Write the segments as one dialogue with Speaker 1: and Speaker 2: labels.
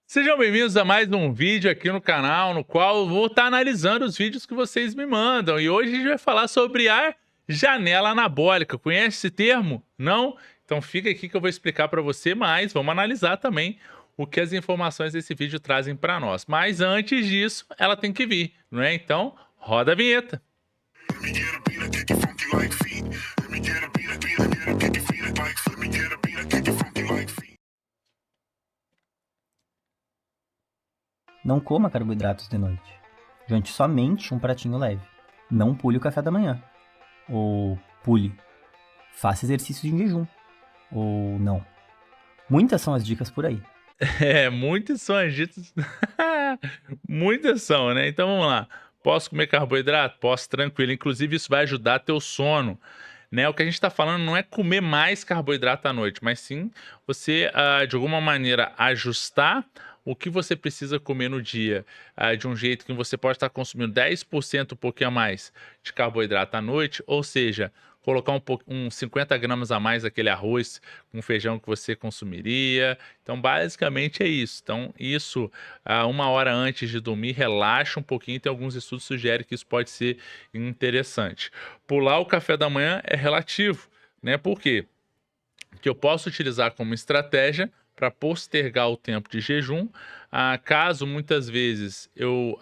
Speaker 1: Sejam bem-vindos a mais um vídeo aqui no canal, no qual eu vou estar analisando os vídeos que vocês me mandam. E hoje a gente vai falar sobre a janela anabólica. Conhece esse termo? Não? Então fica aqui que eu vou explicar para você, mas vamos analisar também o que as informações desse vídeo trazem para nós. Mas antes disso, ela tem que vir, não é? Então, roda a vinheta.
Speaker 2: Let me get a beat, I kick it funky like feet. Let me get a beat, I kick it feet like. Let me get a beat, I kick it funky like feet.
Speaker 3: Não coma carboidratos de noite. Jante somente um pratinho leve. Não pule o café da manhã. Ou pule. Faça exercícios em jejum. Ou não. Muitas são as dicas por aí.
Speaker 1: Muitas são as ditas. Muitas são, né? Então vamos lá. Posso comer carboidrato? Posso, tranquilo. Inclusive, isso vai ajudar teu sono. Né? O que a gente está falando não é comer mais carboidrato à noite, mas sim você, de alguma maneira, ajustar o que você precisa comer no dia, de um jeito que você pode estar consumindo 10%, um pouquinho a mais de carboidrato à noite, ou seja, colocar uns 50 gramas a mais daquele arroz com feijão que você consumiria. Então, basicamente é isso. Então, isso, uma hora antes de dormir, relaxa um pouquinho. Tem alguns estudos que sugerem que isso pode ser interessante. Pular o café da manhã é relativo, né? Por quê? Que eu posso utilizar como estratégia para postergar o tempo de jejum, caso muitas vezes eu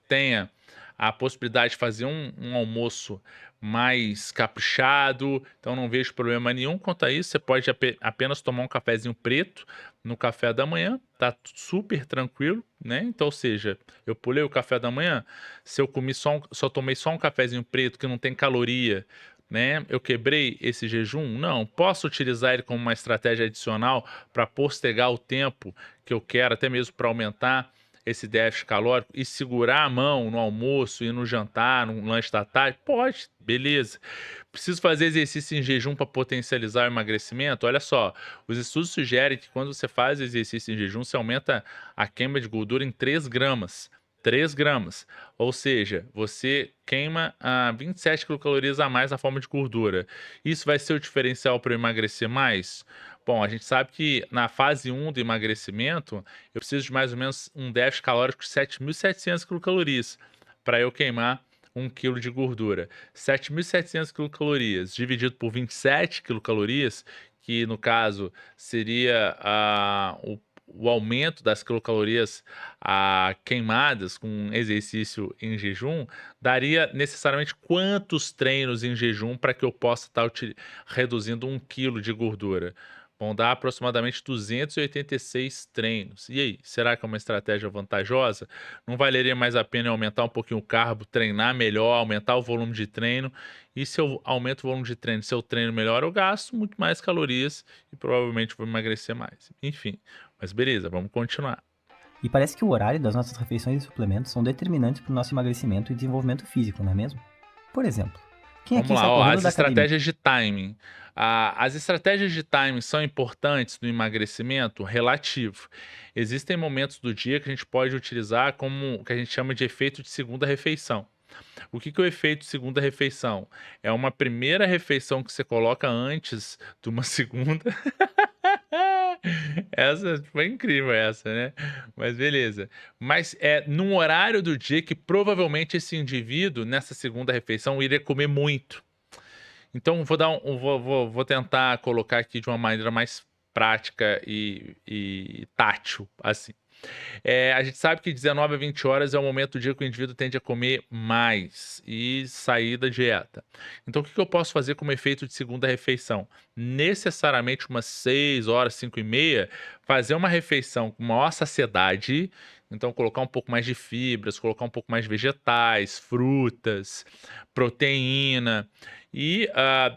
Speaker 1: tenha a possibilidade de fazer um almoço mais caprichado, então não vejo problema nenhum quanto a isso. Você pode apenas tomar um cafezinho preto no café da manhã, tá super tranquilo, né? Então, ou seja, eu pulei o café da manhã, se eu comi só tomei só um cafezinho preto que não tem caloria, né? Eu quebrei esse jejum? Não. Posso utilizar ele como uma estratégia adicional para postergar o tempo que eu quero, até mesmo para aumentar esse déficit calórico e segurar a mão no almoço e no jantar, no lanche da tarde? Pode, beleza. Preciso fazer exercício em jejum para potencializar o emagrecimento? Olha só, os estudos sugerem que quando você faz exercício em jejum, você aumenta a queima de gordura em 3 gramas. 3 gramas. Ou seja, você queima 27 quilocalorias a mais na forma de gordura. Isso vai ser o diferencial para eu emagrecer mais? Bom, a gente sabe que na fase 1 do emagrecimento, eu preciso de mais ou menos um déficit calórico de 7.700 quilocalorias para eu queimar 1 quilo de gordura. 7.700 quilocalorias dividido por 27 quilocalorias, que no caso seria o aumento das quilocalorias queimadas com exercício em jejum, daria necessariamente quantos treinos em jejum para que eu possa estar reduzindo 1 quilo de gordura? Vão dar aproximadamente 286 treinos. E aí, será que é uma estratégia vantajosa? Não valeria mais a pena eu aumentar um pouquinho o carbo, treinar melhor, aumentar o volume de treino? E se eu aumento o volume de treino, se eu treino melhor, eu gasto muito mais calorias e provavelmente vou emagrecer mais. Enfim, mas beleza, vamos continuar.
Speaker 3: E parece que o horário das nossas refeições e suplementos são determinantes para o nosso emagrecimento e desenvolvimento físico, não é mesmo? Por exemplo, quem
Speaker 1: Vamos
Speaker 3: aqui
Speaker 1: lá,
Speaker 3: sai
Speaker 1: ó,
Speaker 3: correndo
Speaker 1: as
Speaker 3: da academia?
Speaker 1: estratégias de timing. As estratégias de timing são importantes no emagrecimento? Relativo. Existem momentos do dia que a gente pode utilizar como o que a gente chama de efeito de segunda refeição. O que que é o efeito de segunda refeição? É uma primeira refeição que você coloca antes de uma segunda. Essa foi incrível essa, né? Mas beleza. Mas é num horário do dia que provavelmente esse indivíduo, nessa segunda refeição, iria comer muito. Então vou dar vou tentar colocar aqui de uma maneira mais prática e tátil, assim. A gente sabe que 19 a 20 horas é o momento do dia que o indivíduo tende a comer mais e sair da dieta. Então, o que que eu posso fazer como efeito de segunda refeição? Necessariamente umas 6 horas, 5 e meia, fazer uma refeição com maior saciedade. Então, colocar um pouco mais de fibras, colocar um pouco mais de vegetais, frutas, proteína. E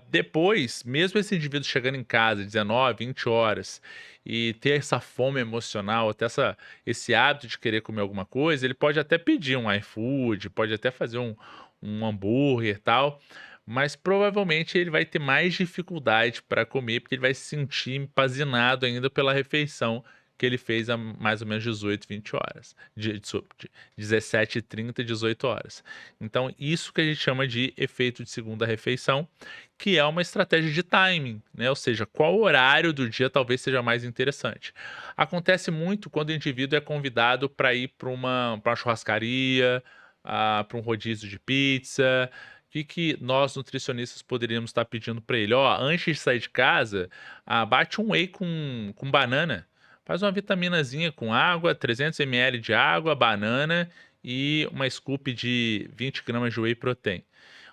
Speaker 1: depois, mesmo esse indivíduo chegando em casa 19, 20 horas e ter essa fome emocional, ter esse hábito de querer comer alguma coisa, ele pode até pedir um iFood, pode até fazer um hambúrguer e tal, mas provavelmente ele vai ter mais dificuldade para comer, porque ele vai se sentir empazinado ainda pela refeição que ele fez há mais ou menos 18, 20 horas. 17, 30, 18 horas. Então, isso que a gente chama de efeito de segunda refeição, que é uma estratégia de timing, né? Ou seja, qual horário do dia talvez seja mais interessante. Acontece muito quando o indivíduo é convidado para ir para uma churrascaria, para um rodízio de pizza. O que, que nós nutricionistas poderíamos estar pedindo para ele? Ó, antes de sair de casa, bate um whey com banana. Faz uma vitaminazinha com água, 300 ml de água, banana e uma scoop de 20 gramas de whey protein.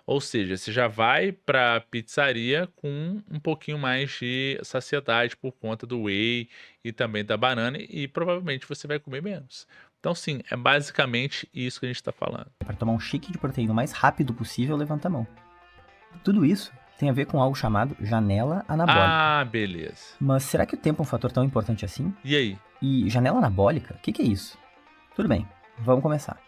Speaker 1: Ou seja, você já vai para a pizzaria com um pouquinho mais de saciedade por conta do whey e também da banana e provavelmente você vai comer menos. Então, sim, é basicamente isso que a gente está falando.
Speaker 3: Para tomar um shake de proteína o mais rápido possível, levanta a mão. Tudo isso tem a ver com algo chamado janela anabólica.
Speaker 1: Ah, beleza.
Speaker 3: Mas será que o tempo é um fator tão importante assim?
Speaker 1: E aí?
Speaker 3: E janela anabólica? O que é isso? Tudo bem, vamos começar.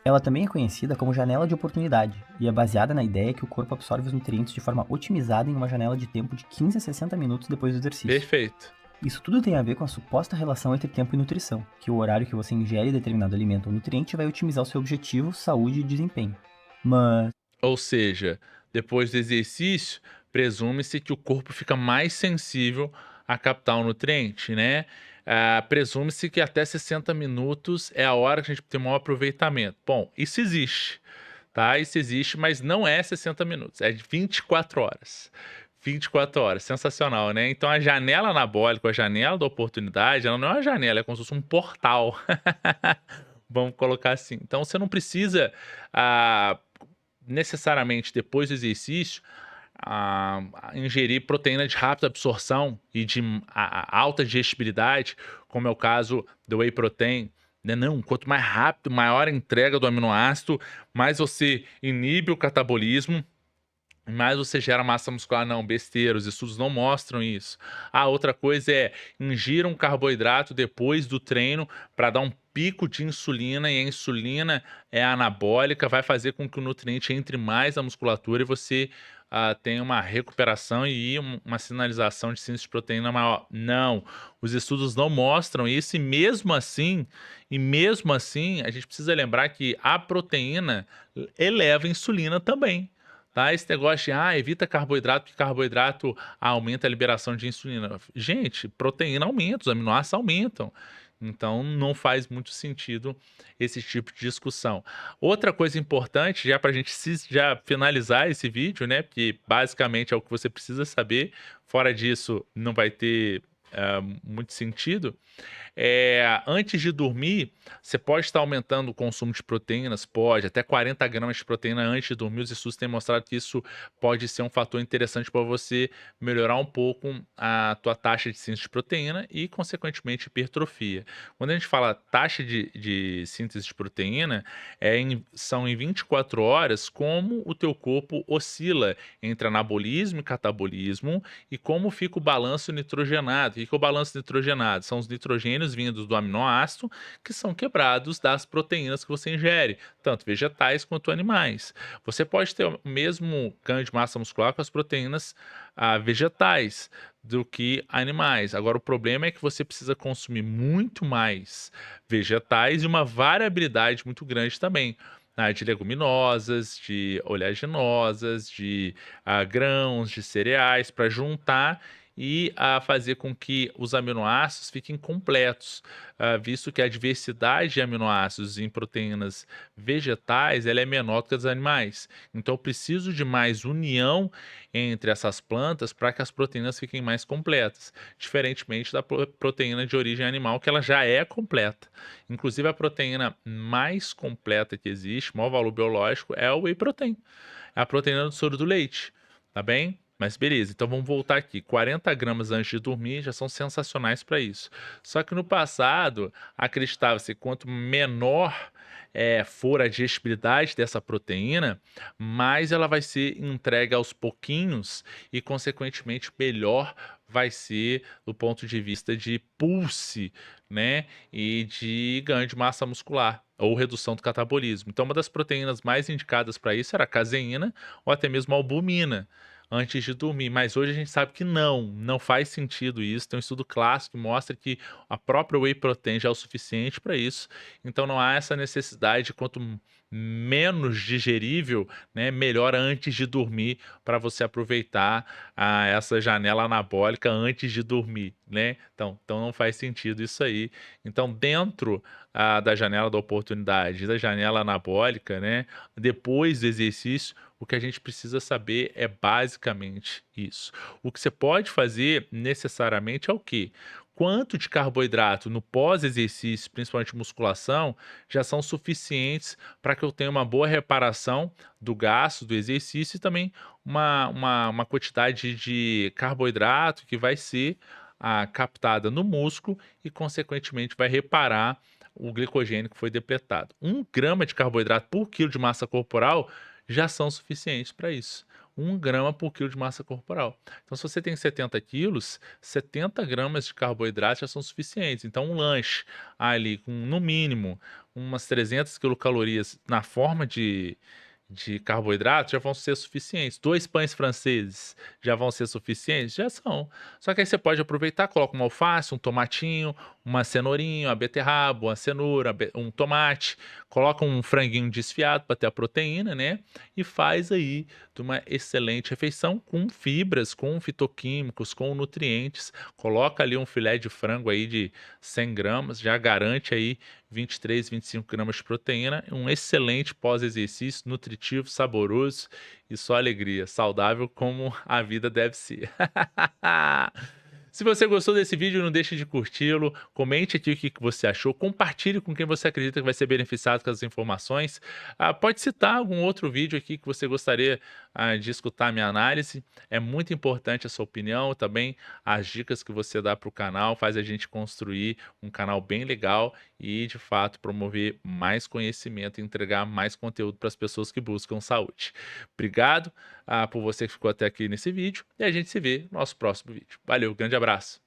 Speaker 3: Ela também é conhecida como janela de oportunidade e é baseada na ideia que o corpo absorve os nutrientes de forma otimizada em uma janela de tempo de 15 a 60 minutos depois do exercício.
Speaker 1: Perfeito.
Speaker 3: Isso tudo tem a ver com a suposta relação entre tempo e nutrição, que o horário que você ingere determinado alimento ou nutriente vai otimizar o seu objetivo, saúde e desempenho. Mas...
Speaker 1: Ou seja, depois do exercício, presume-se que o corpo fica mais sensível a captar o nutriente, né? Presume-se que até 60 minutos é a hora que a gente tem maior aproveitamento. Bom, isso existe, tá? Isso existe, mas não é 60 minutos, é de 24 horas. 24 horas, sensacional, né? Então a janela anabólica, a janela da oportunidade, ela não é uma janela, é como se fosse um portal. Vamos colocar assim. Então você não precisa necessariamente depois do exercício ingerir proteína de rápida absorção e de alta digestibilidade, como é o caso do whey protein. Né? Não, quanto mais rápido, maior a entrega do aminoácido, mais você inibe o catabolismo, mais você gera massa muscular. Não, besteira, os estudos não mostram isso. Outra coisa é ingira um carboidrato depois do treino para dar um pico de insulina, e a insulina é anabólica, vai fazer com que o nutriente entre mais na musculatura e você tenha uma recuperação e uma sinalização de síntese de proteína maior. Não, os estudos não mostram isso, e mesmo assim, a gente precisa lembrar que a proteína eleva a insulina também. Tá? Esse negócio de evita carboidrato, porque carboidrato aumenta a liberação de insulina. Gente, proteína aumenta, os aminoácidos aumentam. Então não faz muito sentido esse tipo de discussão. Outra coisa importante, já para a gente já finalizar esse vídeo, né? Porque basicamente é o que você precisa saber. Fora disso, não vai ter muito sentido. Antes de dormir, você pode estar aumentando o consumo de proteínas, pode, até 40 gramas de proteína antes de dormir. Os estudos têm mostrado que isso pode ser um fator interessante para você melhorar um pouco a tua taxa de síntese de proteína e, consequentemente, hipertrofia. Quando a gente fala taxa de síntese de proteína, são em 24 horas como o teu corpo oscila entre anabolismo e catabolismo e como fica o balanço nitrogenado. O que é o balanço nitrogenado? São os nitrogênios vindos do aminoácido que são quebrados das proteínas que você ingere, tanto vegetais quanto animais. Você pode ter o mesmo ganho de massa muscular com as proteínas vegetais do que animais. Agora, o problema é que você precisa consumir muito mais vegetais e uma variabilidade muito grande também. De leguminosas, de oleaginosas, de grãos, de cereais, para juntar e fazer com que os aminoácidos fiquem completos, visto que a diversidade de aminoácidos em proteínas vegetais ela é menor do que as animais. Então, eu preciso de mais união entre essas plantas para que as proteínas fiquem mais completas, diferentemente da proteína de origem animal, que ela já é completa. Inclusive, a proteína mais completa que existe, maior valor biológico, é o whey protein, é a proteína do soro do leite, tá bem? Mas beleza, então vamos voltar aqui. 40 gramas antes de dormir já são sensacionais para isso. Só que no passado, acreditava-se que quanto menor for a digestibilidade dessa proteína, mais ela vai ser entregue aos pouquinhos e, consequentemente, melhor vai ser do ponto de vista de pulse, né? E de ganho de massa muscular ou redução do catabolismo. Então, uma das proteínas mais indicadas para isso era a caseína ou até mesmo a albumina. antes de dormir, mas hoje a gente sabe que não faz sentido isso. Tem um estudo clássico que mostra que a própria whey protein já é o suficiente para isso, então não há essa necessidade de quanto menos digerível, né, melhor antes de dormir para você aproveitar essa janela anabólica antes de dormir, né? Então não faz sentido isso aí. Então dentro da janela da oportunidade, da janela anabólica, né, depois do exercício, o que a gente precisa saber é basicamente isso. O que você pode fazer necessariamente é o quê? Quanto de carboidrato no pós-exercício, principalmente musculação, já são suficientes para que eu tenha uma boa reparação do gasto do exercício e também uma quantidade de carboidrato que vai ser captada no músculo e, consequentemente, vai reparar o glicogênio que foi depletado. 1 grama de carboidrato por quilo de massa corporal já são suficientes para isso. 1 grama por quilo de massa corporal. Então, se você tem 70 quilos, 70 gramas de carboidrato já são suficientes. Então, um lanche ali com, no mínimo, umas 300 quilocalorias na forma de carboidrato já vão ser suficientes. 2 pães franceses já vão ser suficientes? Já são. Só que aí você pode aproveitar, coloca uma alface, um tomatinho, uma cenourinha, uma beterraba, uma cenoura, um tomate, coloca um franguinho desfiado para ter a proteína, né? E faz aí de uma excelente refeição com fibras, com fitoquímicos, com nutrientes. Coloca ali um filé de frango aí de 100 gramas, já garante aí 23, 25 gramas de proteína, um excelente pós-exercício, nutritivo, saboroso e só alegria, saudável como a vida deve ser. Se você gostou desse vídeo, não deixe de curti-lo, comente aqui o que você achou, compartilhe com quem você acredita que vai ser beneficiado com as informações. Pode citar algum outro vídeo aqui que você gostaria de escutar a minha análise. É muito importante a sua opinião, também as dicas que você dá para o canal, faz a gente construir um canal bem legal e, de fato, promover mais conhecimento e entregar mais conteúdo para as pessoas que buscam saúde. Obrigado por você que ficou até aqui nesse vídeo e a gente se vê no nosso próximo vídeo. Valeu, grande abraço!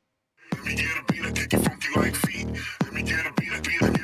Speaker 2: Let me get a beat, I kick it funky like feet. Let me get a beat,